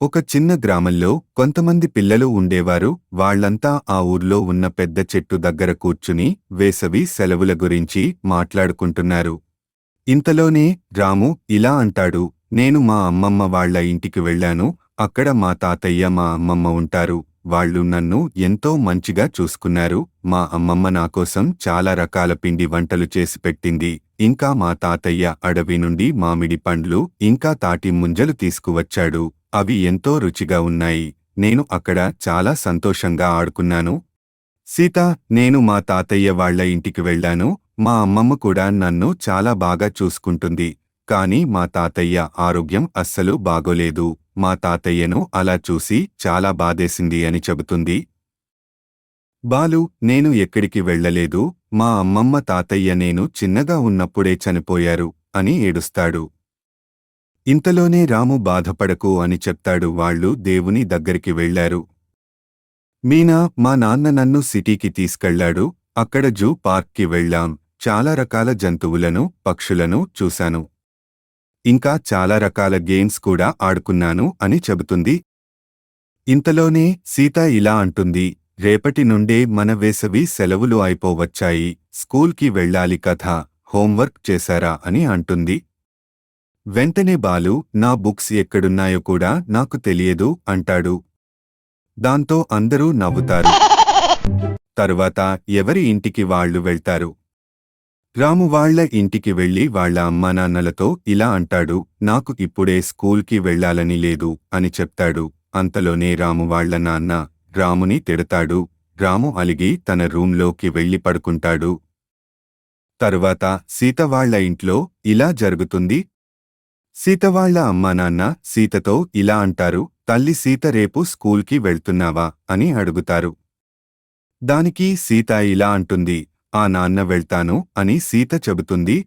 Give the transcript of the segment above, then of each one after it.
ఒక చిన్న గ్రామంలో కొంతమంది పిల్లలు ఉండేవారు. వాళ్ళంతా ఆ ఊర్లో ఉన్న పెద్ద చెట్టు దగ్గర కూర్చుని వేసవి సెలవుల గురించి మాట్లాడుకుంటున్నారు. ఇంతలోనే రాము ఇలా అంటాడు, నేను మా అమ్మమ్మ వాళ్ళ ఇంటికి వెళ్ళాను. అక్కడ మా తాతయ్య మా అమ్మమ్మ ఉంటారు. వాళ్ళు నన్ను ఎంతో మంచిగా చూసుకున్నారు. మా అమ్మమ్మ నాకోసం చాలా రకాల పిండి వంటలు చేసి పెట్టింది. ఇంకా మా తాతయ్య అడవి నుండి మామిడి పండ్లు ఇంకా తాటి ముంజలు తీసుకువచ్చాడు. అవి ఎంతో రుచిగా ఉన్నాయి. నేను అక్కడ చాలా సంతోషంగా ఆడుకున్నాను. సీత, నేను మా తాతయ్య వాళ్ళ ఇంటికి వెళ్ళాను. మా అమ్మమ్మ కూడా నన్ను చాలా బాగా చూసుకుంటుంది. కానీ మా తాతయ్య ఆరోగ్యం అస్సలు బాగోలేదు. మా తాతయ్యను అలా చూసి చాలా బాధేసింది అని చెబుతుంది. బాలు, నేను ఎక్కడికి వెళ్ళలేదు. మా అమ్మమ్మ తాతయ్య నేను చిన్నగా ఉన్నప్పుడే చనిపోయారు అని ఏడుస్తాడు. ఇంతలోనే రాము బాధపడకు అని చెప్తాడు. వాళ్ళు దేవుని దగ్గరికి వెళ్లారు. మీనా, మా నాన్న నన్ను సిటీకి తీసుకెళ్లాడు. అక్కడ జూ పార్క్కి వెళ్ళాం. చాలా రకాల జంతువులను పక్షులను చూశాను. ఇంకా చాలా రకాల గేమ్స్ కూడా ఆడుకున్నాను అని చెబుతుంది. ఇంతలోనే సీత ఇలా అంటుంది, రేపటి నుండే మన వేసవి సెలవులు అయిపోవచ్చాయి. స్కూల్కి వెళ్ళాలి కదా, హోంవర్క్ చేశారా అని అంటుంది. వెంటనే బాలు, నా బుక్స్ ఎక్కడున్నాయో కూడా నాకు తెలియదు అంటాడు. దాంతో అందరూ నవ్వుతారు. తరువాత ఎవరి ఇంటికి వాళ్ళు వెళ్తారు. రాము వాళ్ళ ఇంటికి వెళ్లి వాళ్ళ అమ్మానాన్నలతో ఇలా అంటాడు, నాకు ఇప్పుడే స్కూల్కి వెళ్ళాలని లేదు అని చెప్తాడు. అంతలోనే రాము వాళ్ళ నాన్న రాముని తిడతాడు. రాము అలిగి తన రూంలోకి వెళ్లి పడుకుంటాడు. తరువాత సీత వాళ్ళ ఇంట్లో ఇలా జరుగుతుంది. సీత వాళ్ళ అమ్మానాన్న సీతతో ఇలా అంటారు, తల్లి సీత, రేపు స్కూల్కి వెళ్తున్నావా అని అడుగుతారు. దానికి సీత ఇలా అంటుంది, ఆ నాన్న వెళ్తాను అని సీత చెబుతుంది.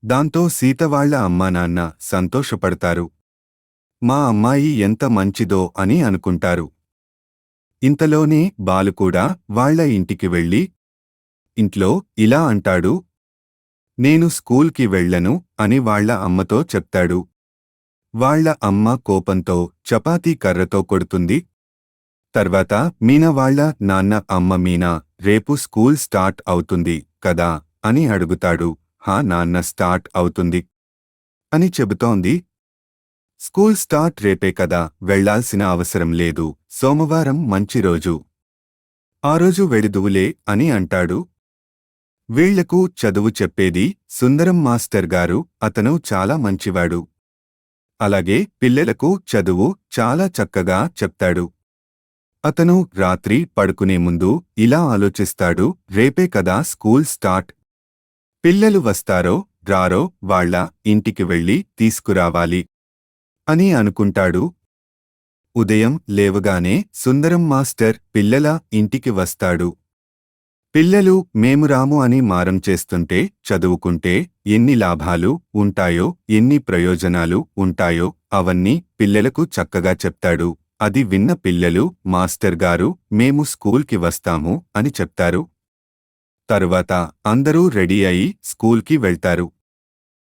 దాంతో సీత వాళ్ళ అమ్మానాన్న సంతోషపడతారు. మా అమ్మాయి ఎంత మంచిదో అని అనుకుంటారు. ఇంతలోనే బాలు కూడా వాళ్ళ ఇంటికి వెళ్ళి ఇంట్లో ఇలా అంటాడు, నేను స్కూల్కి వెళ్ళను అని వాళ్ళ అమ్మతో చెప్తాడు. వాళ్ళ అమ్మ కోపంతో చపాతీ కర్రతో కొడుతుంది. తర్వాత మీనా వాళ్ళ నాన్న అమ్మ, మీనా, రేపు స్కూల్ స్టార్ట్ అవుతుంది కదా అని అడుగుతాడు. హా నాన్న, స్టార్ట్ అవుతుంది అని చెబుతోంది. స్కూల్ స్టార్ట్ రేపే కదా, వెళ్లాల్సిన అవసరం లేదు. సోమవారం మంచి రోజు, ఆ రోజు వెళుదువులే అని అంటాడు. వీళ్లకు చదువు చెప్పేది సుందరం మాస్టర్ గారు. అతను చాలా మంచివాడు. అలాగే పిల్లలకు చదువు చాలా చక్కగా చెప్తాడు. అతను రాత్రి పడుకునే ముందు ఇలా ఆలోచిస్తాడు, రేపే కదా స్కూల్ స్టార్ట్. పిల్లలు వస్తారో రారో, వాళ్ళ ఇంటికి వెళ్లి తీసుకురావాలి అని అనుకుంటాడు. ఉదయం లేవగానే సుందరం మాస్టర్ పిల్లల ఇంటికి వస్తాడు. పిల్లలు మేము రాము అని మారం చేస్తుంటే, చదువుకుంటే ఎన్ని లాభాలు ఉంటాయో, ఎన్ని ప్రయోజనాలు ఉంటాయో అవన్నీ పిల్లలకు చక్కగా చెప్తాడు. అది విన్న పిల్లలు, మాస్టర్ గారు, మేము స్కూల్కి వస్తాము అని చెప్తారు. తరువాత అందరూ రెడీ అయి స్కూల్కి వెళ్తారు.